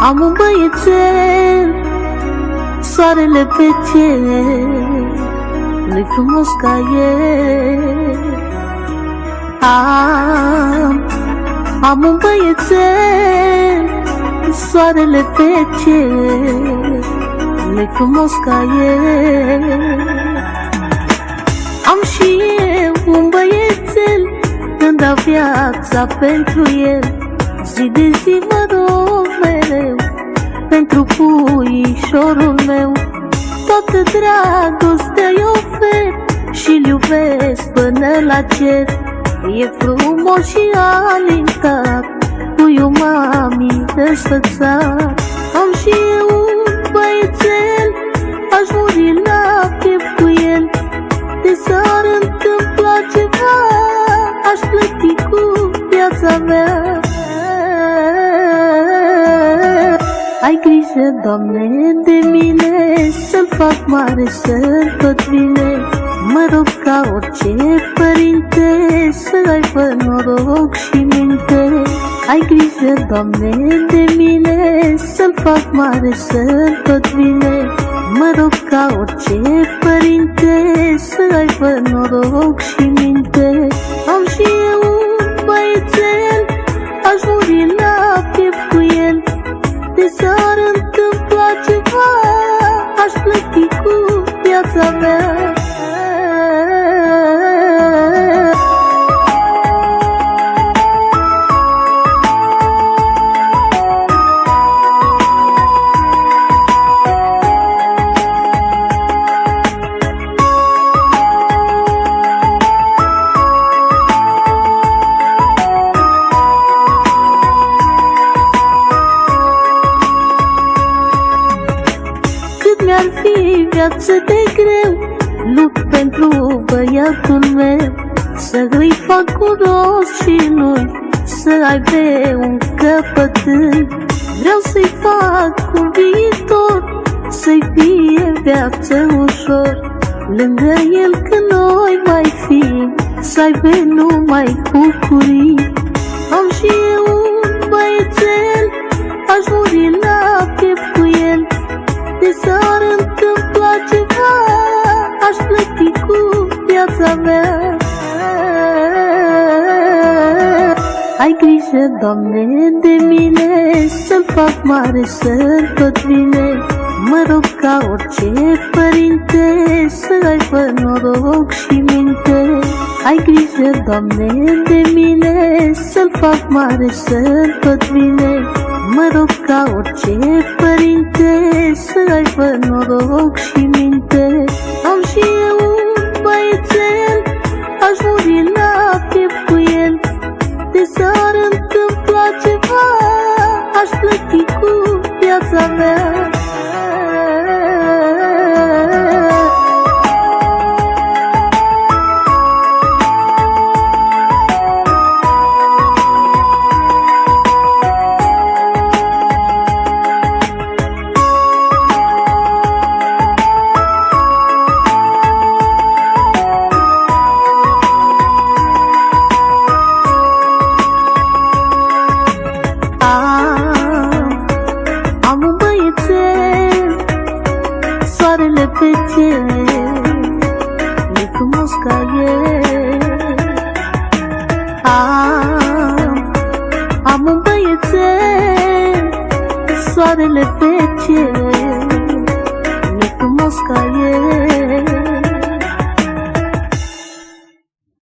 Am un băiețel, soarele pe cer, nu-i frumos ca el. Am un băiețel, soarele pe cer, nu-i frumos ca el. Am și eu un băiețel, când dau viața pentru el. Zi de zi mă rog mereu pentru puișorul meu. Toată dragostea i ofer și-l iubesc până la cer. E frumos și alintat, puiul mami desfățat. Am și eu un băiețel, aș muri la piept cu el. De s-ar întâmpla ceva, aș plăti cu viața mea. Ai grijă, Doamne, de mine, să-l fac mare, să-l tot bine. Mă rog ca orice părinte, să aibă noroc și minte. Ai grijă, Doamne, de mine, să-l fac mare, să-l tot bine. Mă rog ca orice părinte, să aibă noroc și minte. Am și eu un băiețel, aș muri la piept cu el. De s-ar întâmpla ceva, aș plăti cu viața mea. Mi-ar fi viață de greu, lupt pentru băiatul meu. Să îi fac cu rost și lui, să aibă un căpătân. Vreau să-i fac un viitor, să-i fie viață ușor. Lângă el când noi mai fim, să aibă numai bucurii. Am și eu un băiețel, aș muri la piept cu el. De s-ar întâmpla ceva, aș plăti cu viața mea. Ai grijă, Doamne, de mine, să-l fac mare, să-l tot bine. Mă rog ca orice părinte, să aibă noroc și minte. Ai grijă, Doamne, de mine, să-l fac mare, să-l tot bine. Mă rog ca orice părinte, să aibă noroc și minte. Am și eu un băiețel, aș muri la piept cu el. De s-ar întâmpla ceva, aș plăti cu viața mea. Am un băiețel, soarele pe cer, nu-i frumos ca el. Am un băiețel, soarele pe cer,